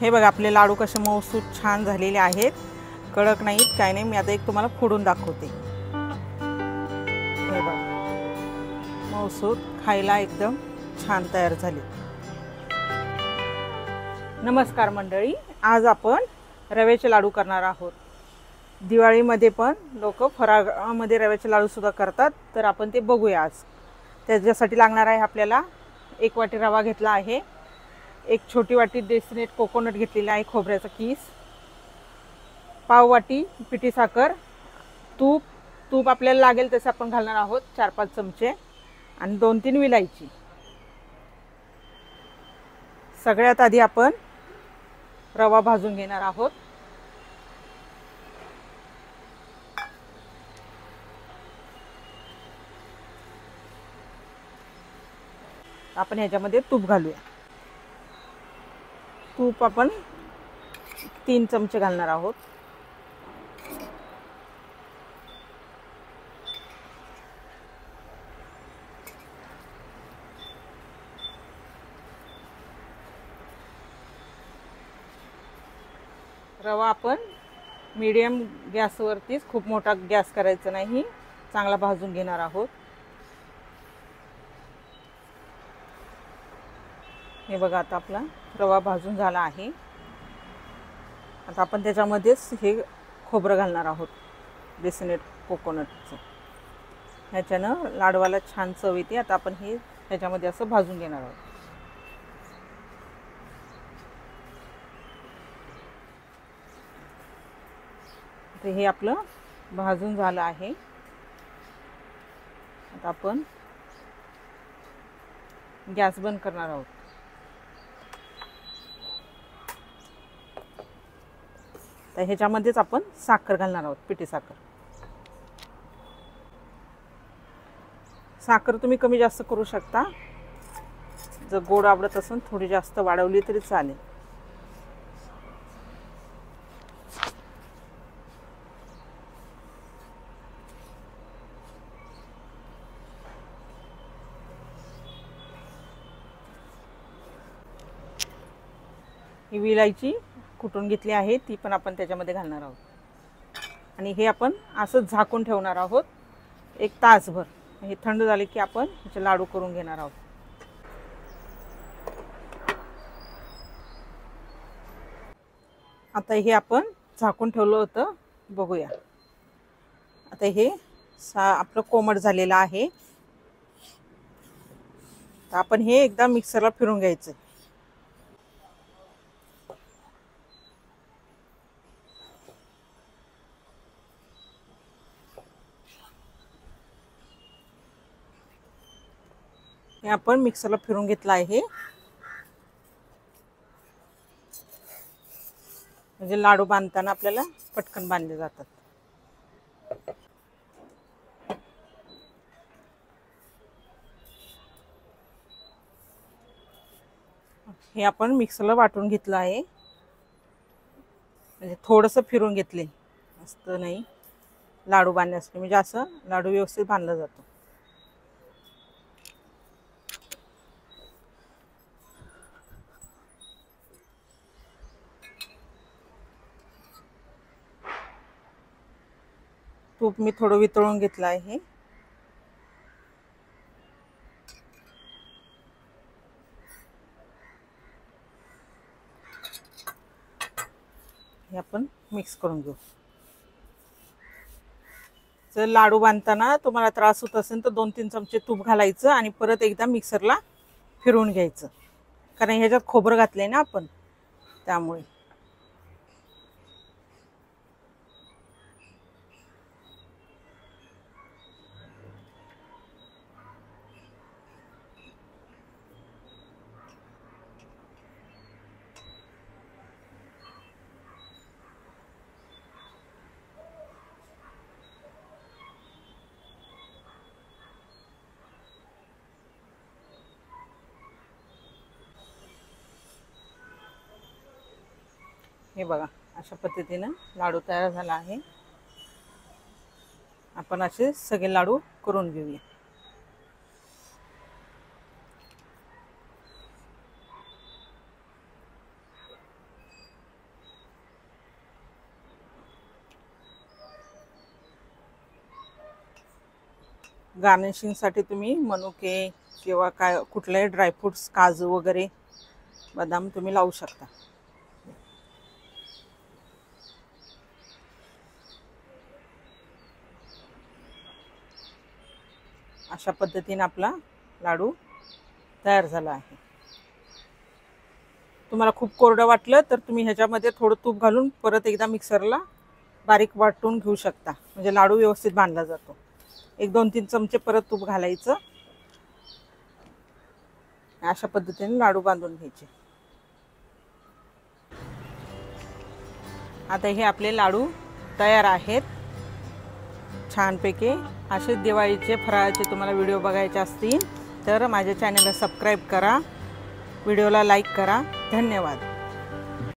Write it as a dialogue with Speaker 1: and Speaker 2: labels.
Speaker 1: हे बघा आपले लाडू कसे मऊसूत छान झालेले आहेत, कडक नाहीत काय नाही। मी आता एक तुम्हाला फोडून दाखवते। हे बघा मऊसूत, खायला एकदम छान तयार झाले। नमस्कार मंडळी, आज आपण रव्याचे लाडू करणार आहोत। दिवाळीमध्ये पण लोक फराळामध्ये रव्याचे लाडू सुद्धा करतात, तर आपण ते बघूया आज। त्याच्यासाठी लागणार आहे आपल्याला 1 वाटी रवा घेतला आहे, 1 छोटी वाटी डेसिनेट कोकोनट घेतलेला आहे, खोबऱ्याचा कीस, पाव वाटी पिठी साखर, तूप आपल्याला लागेल तसे आपण घालणार आहोत, 4-5 चमचे, आणि 2-3 विलायची। सगळ्यात आधी आपण रवा भाजून घेणार आहोत। आपण ह्याच्यामध्ये तूप घालूया। तूप आपण 3 चमचे घालणार आहोत। रवा आपण मीडियम गॅसवरतीच, खूप मोठा गॅस करायचा नाही, चांगला भाजून घेणार आहोत। हे बघा आता आपला रवा भाजून झाला आहे। आता आपण त्याच्यामध्येच हे खोबरं घालणार आहोत, डेसिनेट कोकोनटचं। ह्याच्यानं लाडवाला छान चव येते। आता आपण हे ह्याच्यामध्ये असं भाजून घेणार आहोत। तर हे आपलं भाजून झालं आहे। आता आपण गॅस बंद करणार आहोत। तर ह्याच्यामध्येच आपण साखर घालणार आहोत, पिठी साखर। साखर तुम्ही कमी जास्त करू शकता, जर गोड आवडत असेल थोडी जास्त वाढवली तरी चालेल। ही विलायची कुटून घेतली आहे, ती पण आपण त्याच्यामध्ये घालणार आहोत, आणि हे आपण असंच झाकून ठेवणार आहोत 1 तासभर। हे थंड झाले की आपण ह्याचे लाडू करून घेणार आहोत। आता हे आपण झाकून ठेवलं होतं, बघूया। आता हे आपलं कोमट झालेलं आहे। तर आपण हे एकदा मिक्सरला फिरून घ्यायचं। हे आपण मिक्सरला फिरून घेतलं आहे, म्हणजे लाडू बांधताना आपल्याला पटकन बांधले जातात। हे आपण मिक्सरला वाटून घेतलं आहे, म्हणजे थोडंसं फिरून घेतले, जास्त नाही, लाडू बांधण्यासाठी, म्हणजे असं लाडू व्यवस्थित बांधला जातो। तूप मी थोडं वितळून घेतलं आहे। हे आपण मिक्स करून घेऊ। जर लाडू बांधताना तुम्हाला त्रास होत असेल तर 2-3 चमचे तूप घालायचं आणि परत एकदा मिक्सरला फिरवून घ्यायचं, कारण ह्याच्यात खोबरं घातलंय ना आपण, त्यामुळे। हे बघा अशा पद्धतीने लाडू तयार झाला आहे। आपण असे सगळे लाडू करून घेऊया। गार्निशिंगसाठी तुम्ही मनुके किंवा काय कुठलेही ड्रायफ्रुट्स, काजू वगैरे, बदाम तुम्ही लावू शकता. अशा पद्धतीने आपला लाडू तयार झाला आहे. तुम्हाला खूप कोरडं वाटलं तर तुम्ही ह्याच्यामध्ये थोडं तूप घालून परत एकदा मिक्सरला बारीक वाटून घेऊ शकता, म्हणजे लाडू व्यवस्थित बांधला जातो. 1-2-3 चमचे परत तूप घालायचं. अशा पद्धतीने लाडू बांधून घ्यायचे. आता हे आपले लाडू तयार आहेत छानपैकी. असे दिवाळीचे फराळाचे तुम्हाला व्हिडिओ बघायचे असतील तर माझ्या चॅनलला सबस्क्राईब करा, व्हिडिओला लाईक करा. धन्यवाद.